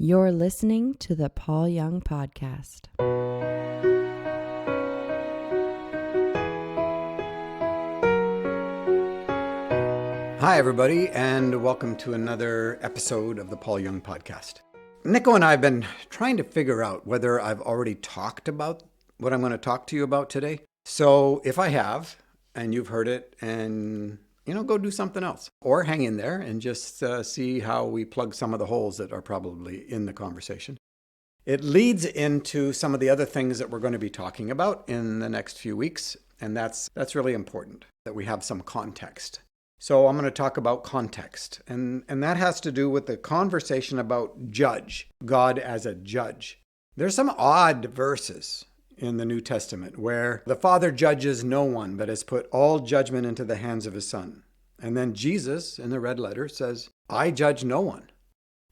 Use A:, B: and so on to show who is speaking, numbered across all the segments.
A: You're listening to the Paul Young Podcast.
B: Hi, everybody, and welcome to another episode of the Paul Young Podcast. Nico and I have been trying to figure out whether I've already talked about what I'm going to talk to you about today. So if I have, and you've heard it, and go do something else. Or hang in there and just see how we plug some of the holes that are probably in the conversation. It leads into some of the other things that we're going to be talking about in the next few weeks, and that's really important, that we have some context. So I'm going to talk about context, and that has to do with the conversation about judge, God as a judge. There's some odd verses in the New Testament where the Father judges no one, but has put all judgment into the hands of his Son. And then Jesus, in the red letter, says, I judge no one,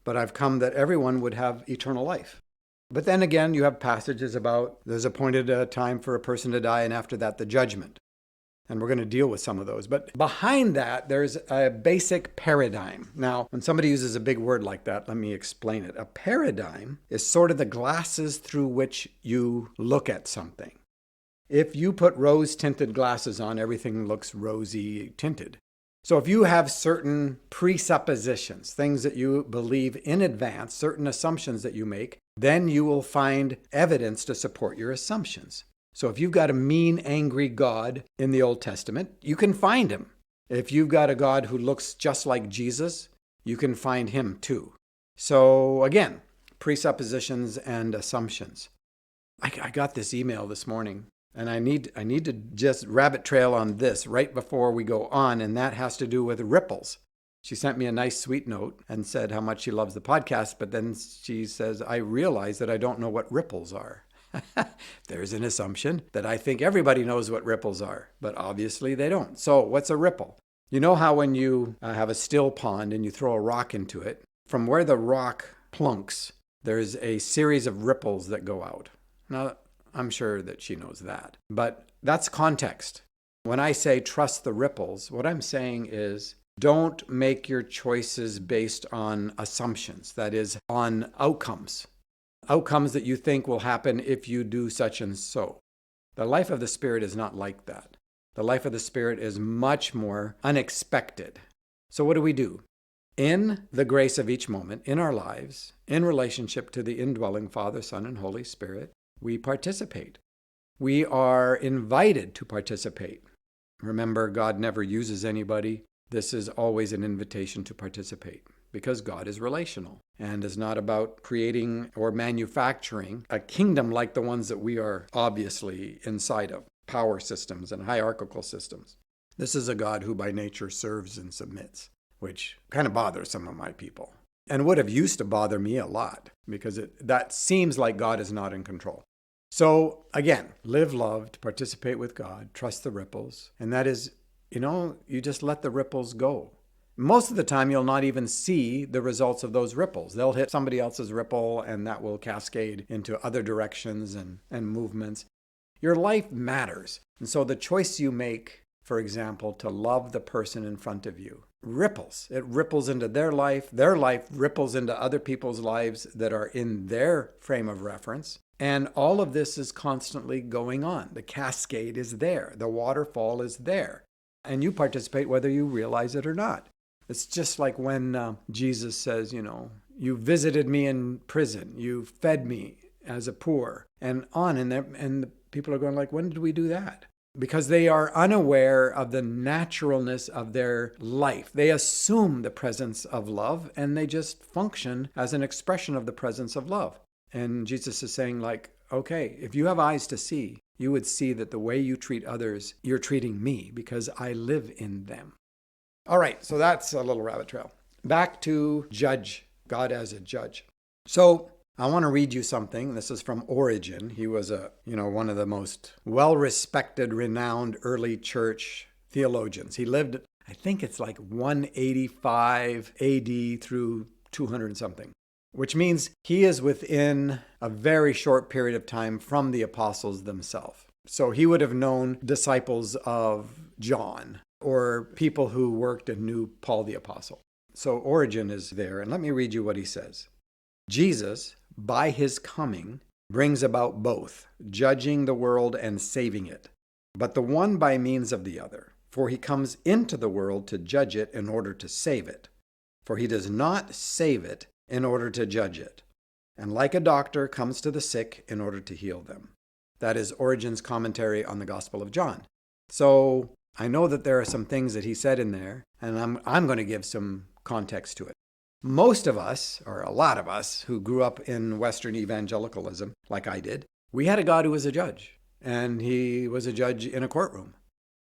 B: but I've come that everyone would have eternal life. But then again, you have passages about there's appointed a time for a person to die, and after that, the judgment. And we're going to deal with some of those. But behind that, there's a basic paradigm. Now, when somebody uses a big word like that, let me explain it. A paradigm is sort of the glasses through which you look at something. If you put rose-tinted glasses on, everything looks rosy tinted. So if you have certain presuppositions, things that you believe in advance, certain assumptions that you make, then you will find evidence to support your assumptions. So if you've got a mean, angry God in the Old Testament, you can find him. If you've got a God who looks just like Jesus, you can find him too. So again, presuppositions and assumptions. I got this email this morning, and I need to just rabbit trail on this right before we go on, and that has to do with ripples. She sent me a nice sweet note and said how much she loves the podcast, but then she says, I realize that I don't know what ripples are. There's an assumption that I think everybody knows what ripples are, but obviously they don't. So what's a ripple? You know how when you have a still pond and you throw a rock into it, from where the rock plunks, there's a series of ripples that go out. Now, I'm sure that she knows that, but that's context. When I say trust the ripples, what I'm saying is don't make your choices based on assumptions, that is, on outcomes. Outcomes that you think will happen if you do such and so. The life of the Spirit is not like that. The life of the Spirit is much more unexpected. So what do? In the grace of each moment in our lives, in relationship to the indwelling Father, Son, and Holy Spirit, we participate. We are invited to participate. Remember, God never uses anybody. This is always an invitation to participate, because God is relational and is not about creating or manufacturing a kingdom like the ones that we are obviously inside of, power systems and hierarchical systems. This is a God who by nature serves and submits, which kind of bothers some of my people and would have used to bother me a lot, because that seems like God is not in control. So again, live loved, participate with God, trust the ripples, and that is, you just let the ripples go. Most of the time, you'll not even see the results of those ripples. They'll hit somebody else's ripple, and that will cascade into other directions and movements. Your life matters. And so the choice you make, for example, to love the person in front of you, ripples. It ripples into their life. Their life ripples into other people's lives that are in their frame of reference. And all of this is constantly going on. The cascade is there. The waterfall is there. And you participate whether you realize it or not. It's just like when Jesus says, you visited me in prison, you fed me as a poor, and on. And the people are going like, when did we do that? Because they are unaware of the naturalness of their life. They assume the presence of love, and they just function as an expression of the presence of love. And Jesus is saying like, okay, if you have eyes to see, you would see that the way you treat others, you're treating me, because I live in them. All right, so that's a little rabbit trail. Back to judge, God as a judge. So I want to read you something. This is from Origen. He was one of the most well-respected, renowned early church theologians. He lived, I think it's like 185 AD through 200 and something, which means he is within a very short period of time from the apostles themselves. So he would have known disciples of John, or people who worked and knew Paul the Apostle. So Origen is there, and let me read you what he says. Jesus, by his coming, brings about both, judging the world and saving it, but the one by means of the other. For he comes into the world to judge it in order to save it. For he does not save it in order to judge it. And like a doctor comes to the sick in order to heal them. That is Origen's commentary on the Gospel of John. So I know that there are some things that he said in there, and I'm going to give some context to it. Most of us, or a lot of us, who grew up in Western evangelicalism, like I did, we had a God who was a judge, and he was a judge in a courtroom.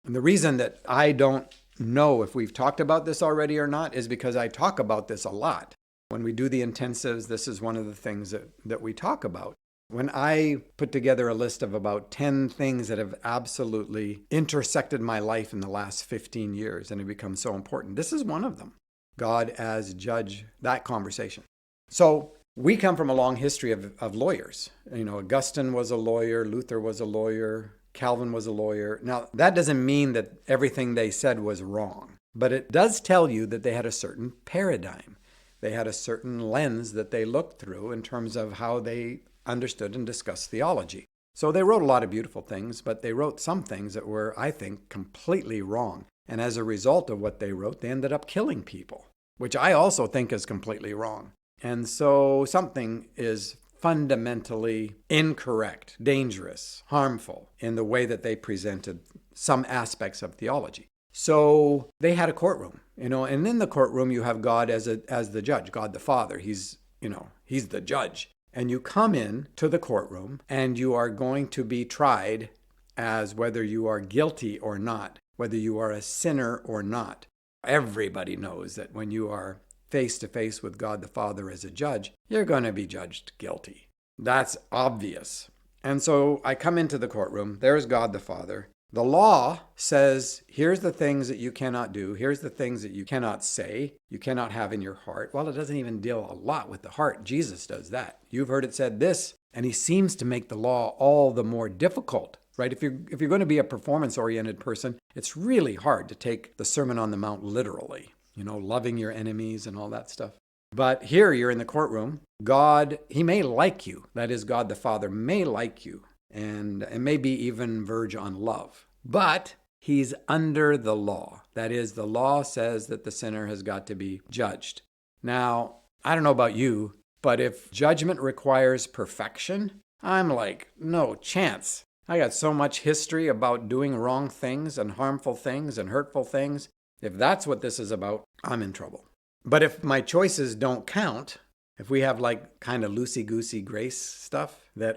B: And the reason that I don't know if we've talked about this already or not is because I talk about this a lot. When we do the intensives, this is one of the things that we talk about. When I put together a list of about 10 things that have absolutely intersected my life in the last 15 years and have become so important, this is one of them. God as judge, that conversation. So we come from a long history of lawyers. Augustine was a lawyer, Luther was a lawyer, Calvin was a lawyer. Now, that doesn't mean that everything they said was wrong, but it does tell you that they had a certain paradigm. They had a certain lens that they looked through in terms of how they understood and discussed theology. So they wrote a lot of beautiful things, but they wrote some things that were, I think, completely wrong. And as a result of what they wrote, they ended up killing people, which I also think is completely wrong. And so something is fundamentally incorrect, dangerous, harmful in the way that they presented some aspects of theology. So they had a courtroom, and in the courtroom you have God as the judge, God the Father. He's the judge. And you come in to the courtroom and you are going to be tried as whether you are guilty or not, whether you are a sinner or not. Everybody knows that when you are face to face with God the Father as a judge, you're going to be judged guilty. That's obvious. And so I come into the courtroom, there's God the Father. The law says, here's the things that you cannot do. Here's the things that you cannot say, you cannot have in your heart. Well, it doesn't even deal a lot with the heart. Jesus does that. You've heard it said this, and he seems to make the law all the more difficult, right? If you're going to be a performance-oriented person, it's really hard to take the Sermon on the Mount literally, loving your enemies and all that stuff. But here you're in the courtroom. God, he may like you. That is, God the Father may like you. And maybe even verge on love. But he's under the law. That is, the law says that the sinner has got to be judged. Now, I don't know about you, but if judgment requires perfection, I'm like, no chance. I got so much history about doing wrong things and harmful things and hurtful things. If that's what this is about, I'm in trouble. But if my choices don't count, if we have like kind of loosey-goosey grace stuff that,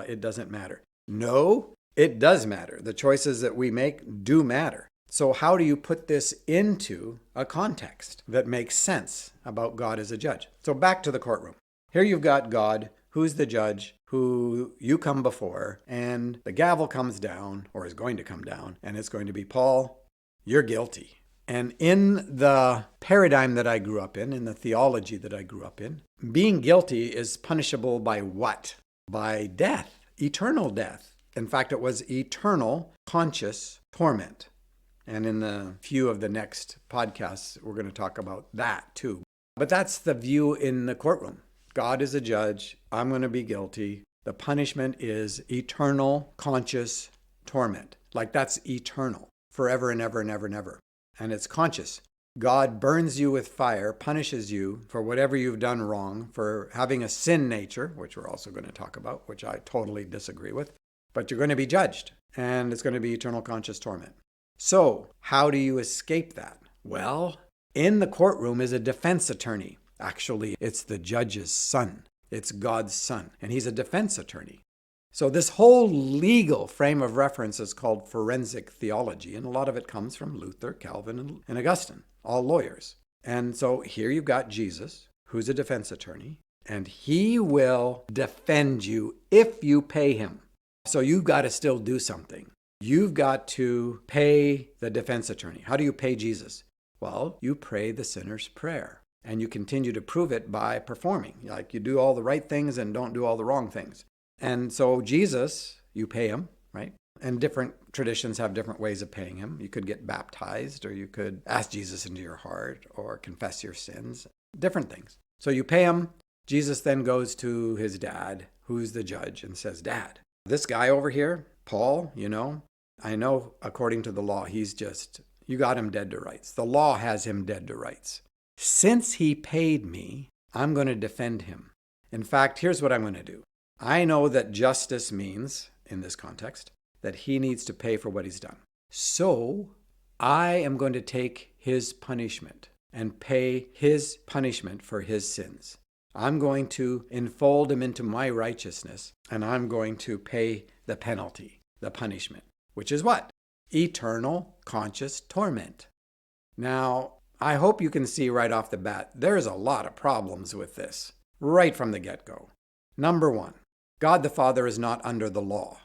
B: it doesn't matter. No, it does matter. The choices that we make do matter. So how do you put this into a context that makes sense about God as a judge? So back to the courtroom. Here you've got God, who's the judge, who you come before, and the gavel comes down, or is going to come down, and it's going to be, Paul, you're guilty. And in the paradigm that I grew up in the theology that I grew up in, being guilty is punishable by what? By death, eternal death. In fact, it was eternal conscious torment. And in the few of the next podcasts, we're going to talk about that too. But that's the view in the courtroom. God is a judge. I'm going to be guilty. The punishment is eternal conscious torment. Like that's eternal, forever and ever and ever and ever. And it's conscious. God burns you with fire, punishes you for whatever you've done wrong, for having a sin nature, which we're also going to talk about, which I totally disagree with. But you're going to be judged, and it's going to be eternal conscious torment. So, how do you escape that? Well, in the courtroom is a defense attorney. Actually, it's the judge's son. It's God's son, and he's a defense attorney. So this whole legal frame of reference is called forensic theology, and a lot of it comes from Luther, Calvin, and Augustine, all lawyers. And so here you've got Jesus, who's a defense attorney, and he will defend you if you pay him. So you've got to still do something. You've got to pay the defense attorney. How do you pay Jesus? Well, you pray the sinner's prayer, and you continue to prove it by performing. Like you do all the right things and don't do all the wrong things. And so Jesus, you pay him, right? And different traditions have different ways of paying him. You could get baptized, or you could ask Jesus into your heart, or confess your sins, different things. So you pay him. Jesus then goes to his dad, who's the judge, and says, Dad, this guy over here, Paul, I know according to the law, you got him dead to rights. The law has him dead to rights. Since he paid me, I'm going to defend him. In fact, here's what I'm going to do. I know that justice means, in this context, that he needs to pay for what he's done. So I am going to take his punishment and pay his punishment for his sins. I'm going to enfold him into my righteousness, and I'm going to pay the penalty, the punishment, which is what? Eternal conscious torment. Now, I hope you can see right off the bat, there's a lot of problems with this, right from the get-go. Number one, God the Father is not under the law.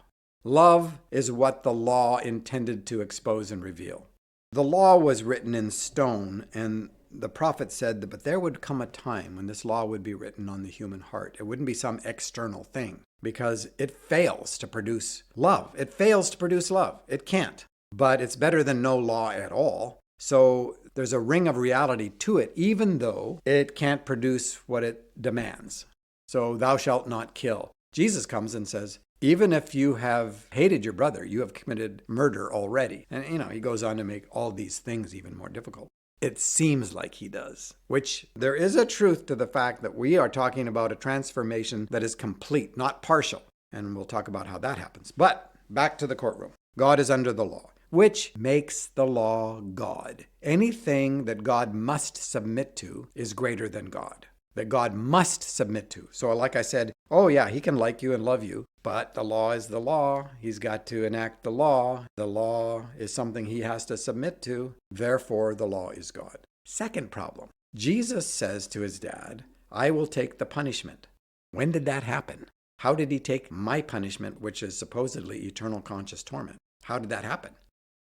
B: Love is what the law intended to expose and reveal. The law was written in stone, and the prophet said, but there would come a time when this law would be written on the human heart. It wouldn't be some external thing, because it fails to produce love. It fails to produce love. It can't. But it's better than no law at all. So there's a ring of reality to it, even though it can't produce what it demands. So thou shalt not kill. Jesus comes and says, even if you have hated your brother, you have committed murder already. And, he goes on to make all these things even more difficult. It seems like he does, which there is a truth to the fact that we are talking about a transformation that is complete, not partial. And we'll talk about how that happens. But back to the courtroom. God is under the law, which makes the law God. Anything that God must submit to is greater than God, that God must submit to. So like I said, he can like you and love you, but the law is the law. He's got to enact the law. The law is something he has to submit to. Therefore, the law is God. Second problem, Jesus says to his dad, I will take the punishment. When did that happen? How did he take my punishment, which is supposedly eternal conscious torment? How did that happen?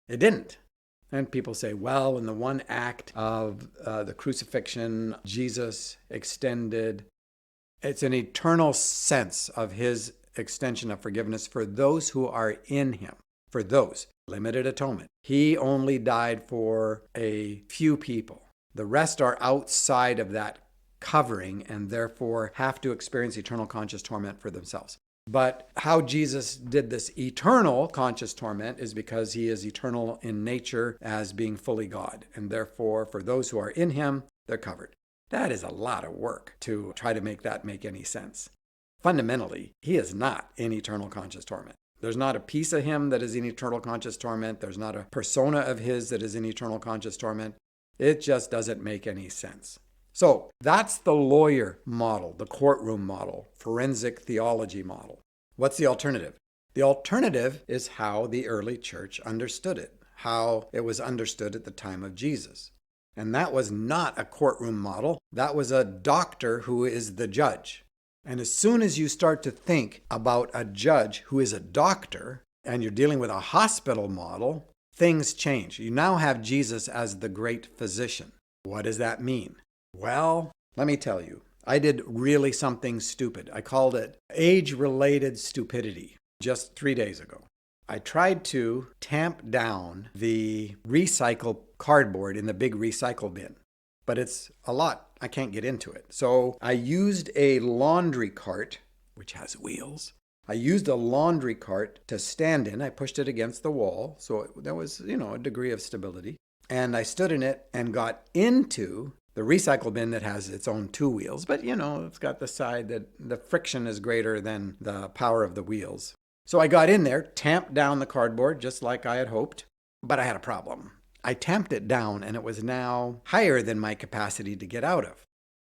B: It didn't. And people say, well, in the one act of the crucifixion, Jesus extended, it's an eternal sense of his extension of forgiveness for those who are in him, for those, limited atonement. He only died for a few people. The rest are outside of that covering and therefore have to experience eternal conscious torment for themselves. But how Jesus did this eternal conscious torment is because he is eternal in nature as being fully God. And therefore, for those who are in him, they're covered. That is a lot of work to try to make that make any sense. Fundamentally, he is not in eternal conscious torment. There's not a piece of him that is in eternal conscious torment. There's not a persona of his that is in eternal conscious torment. It just doesn't make any sense. So that's the lawyer model, the courtroom model, forensic theology model. What's the alternative? The alternative is how the early church understood it, how it was understood at the time of Jesus. And that was not a courtroom model. That was a doctor who is the judge. And as soon as you start to think about a judge who is a doctor and you're dealing with a hospital model, things change. You now have Jesus as the great physician. What does that mean? Well, let me tell you, I did really something stupid. I called it age-related stupidity just 3 days ago. I tried to tamp down the recycle cardboard in the big recycle bin, but it's a lot. I can't get into it. So I used a laundry cart, which has wheels. I used a laundry cart to stand in. I pushed it against the wall, so there was, a degree of stability. And I stood in it and got into the recycle bin that has its own two wheels, but it's got the side that the friction is greater than the power of the wheels. So I got in there, tamped down the cardboard just like I had hoped, but I had a problem. I tamped it down and it was now higher than my capacity to get out of.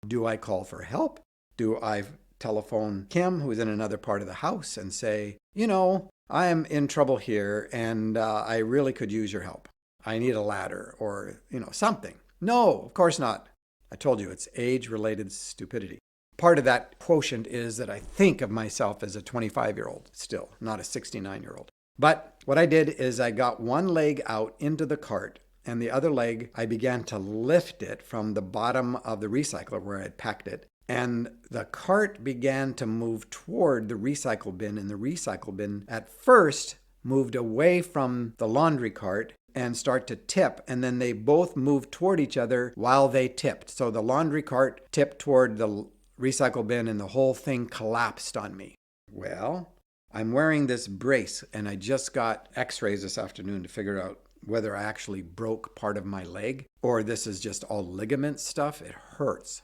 B: Do I call for help? Do I telephone Kim, who's in another part of the house, and say, I am in trouble here and I really could use your help. I need a ladder or, something. No, of course not. I told you it's age-related stupidity. Part of that quotient is that I think of myself as a 25-year-old still, not a 69-year-old. But what I did is I got one leg out into the cart and the other leg, I began to lift it from the bottom of the recycler where I had packed it. And the cart began to move toward the recycle bin, and the recycle bin at first moved away from the laundry cart and start to tip, and then they both moved toward each other while they tipped. So the laundry cart tipped toward the recycle bin and the whole thing collapsed on me. Well, I'm wearing this brace and I just got x-rays this afternoon to figure out whether I actually broke part of my leg or this is just all ligament stuff. It hurts.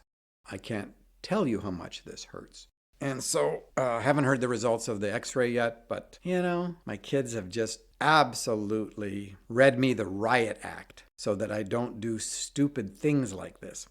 B: I can't tell you how much this hurts. And so I haven't heard the results of the x-ray yet, but my kids have just absolutely read me the riot act so that I don't do stupid things like this.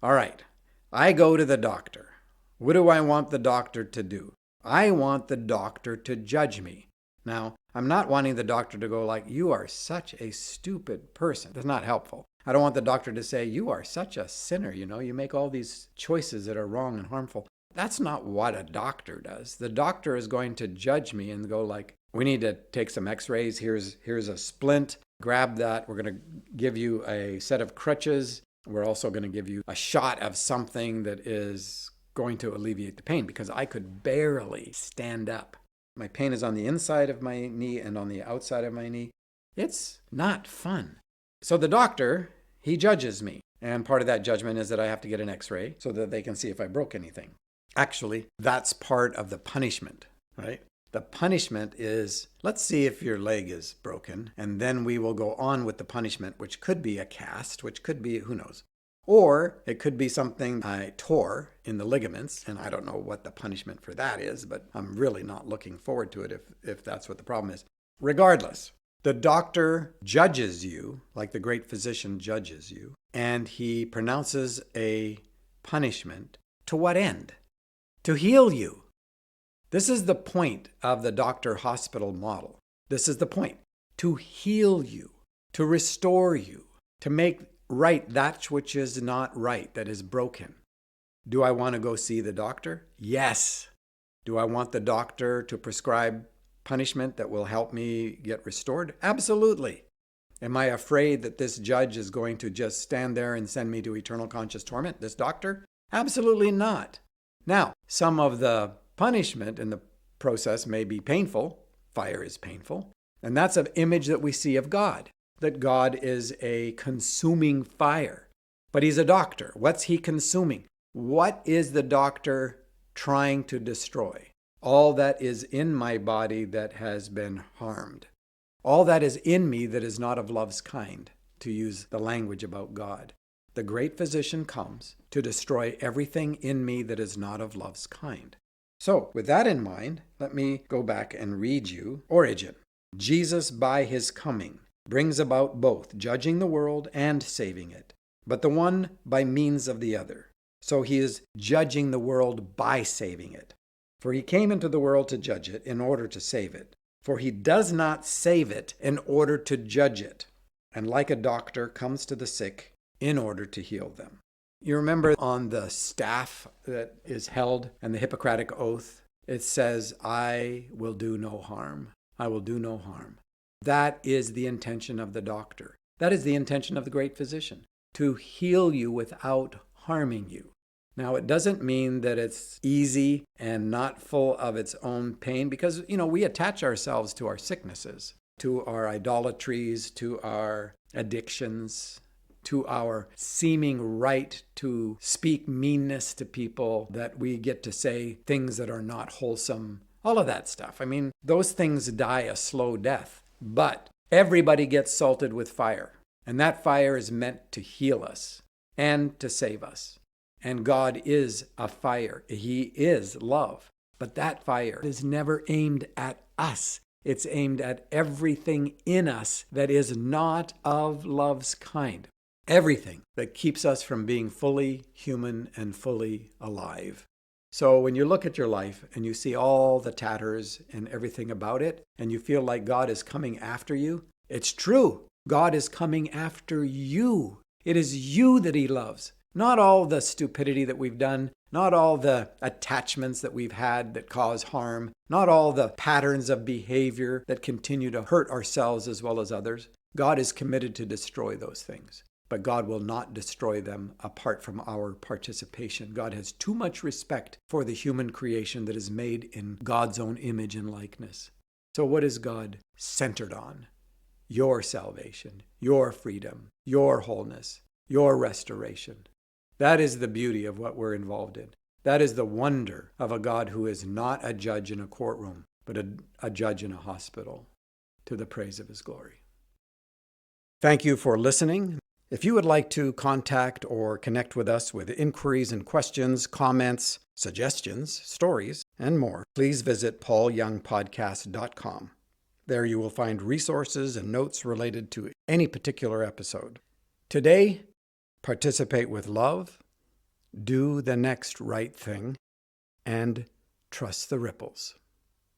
B: All right, I go to the doctor. What do I want the doctor to do? I want the doctor to judge me. Now, I'm not wanting the doctor to go like, you are such a stupid person. That's not helpful. I don't want the doctor to say, you are such a sinner, you make all these choices that are wrong and harmful. That's not what a doctor does. The doctor is going to judge me and go like, we need to take some x-rays. Here's a splint. Grab that. We're going to give you a set of crutches. We're also going to give you a shot of something that is going to alleviate the pain because I could barely stand up. My pain is on the inside of my knee and on the outside of my knee. It's not fun. So the doctor, he judges me. And part of that judgment is that I have to get an x-ray so that they can see if I broke anything. Actually, that's part of the punishment, right? The punishment is, let's see if your leg is broken, and then we will go on with the punishment, which could be a cast, which could be, who knows. Or it could be something I tore in the ligaments, and I don't know what the punishment for that is, but I'm really not looking forward to it if that's what the problem is. Regardless, the doctor judges you, like the great physician judges you, and he pronounces a punishment. To what end? To heal you. This is the point of the doctor-hospital model. This is the point. To heal you, to restore you, to make right that which is not right, that is broken. Do I want to go see the doctor? Yes. Do I want the doctor to prescribe punishment that will help me get restored? Absolutely. Am I afraid that this judge is going to just stand there and send me to eternal conscious torment, this doctor? Absolutely not. Now, some of the punishment in the process may be painful. Fire is painful. And that's an image that we see of God, that God is a consuming fire. But he's a doctor. What's he consuming? What is the doctor trying to destroy? All that is in my body that has been harmed. All that is in me that is not of love's kind, to use the language about God. The great physician comes to destroy everything in me that is not of love's kind. So, with that in mind, let me go back and read you Origin. Jesus, by his coming, brings about both judging the world and saving it, but the one by means of the other. So he is judging the world by saving it. For he came into the world to judge it in order to save it. For he does not save it in order to judge it, and like a doctor comes to the sick in order to heal them. You remember on the staff that is held and the Hippocratic Oath, it says, I will do no harm. I will do no harm. That is the intention of the doctor. That is the intention of the great physician, to heal you without harming you. Now, it doesn't mean that it's easy and not full of its own pain because, we attach ourselves to our sicknesses, to our idolatries, to our addictions, to our seeming right to speak meanness to people, that we get to say things that are not wholesome, all of that stuff. Those things die a slow death, but everybody gets salted with fire, and that fire is meant to heal us and to save us. And God is a fire. He is love, but that fire is never aimed at us. It's aimed at everything in us that is not of love's kind. Everything that keeps us from being fully human and fully alive. So when you look at your life and you see all the tatters and everything about it, and you feel like God is coming after you, it's true. God is coming after you. It is you that he loves. Not all the stupidity that we've done, not all the attachments that we've had that cause harm, not all the patterns of behavior that continue to hurt ourselves as well as others. God is committed to destroy those things. But God will not destroy them apart from our participation. God has too much respect for the human creation that is made in God's own image and likeness. So what is God centered on? Your salvation, your freedom, your wholeness, your restoration. That is the beauty of what we're involved in. That is the wonder of a God who is not a judge in a courtroom, but a judge in a hospital, to the praise of his glory. Thank you for listening. If you would like to contact or connect with us with inquiries and questions, comments, suggestions, stories, and more, please visit paulyoungpodcast.com. There you will find resources and notes related to any particular episode. Today, participate with love, do the next right thing, and trust the ripples.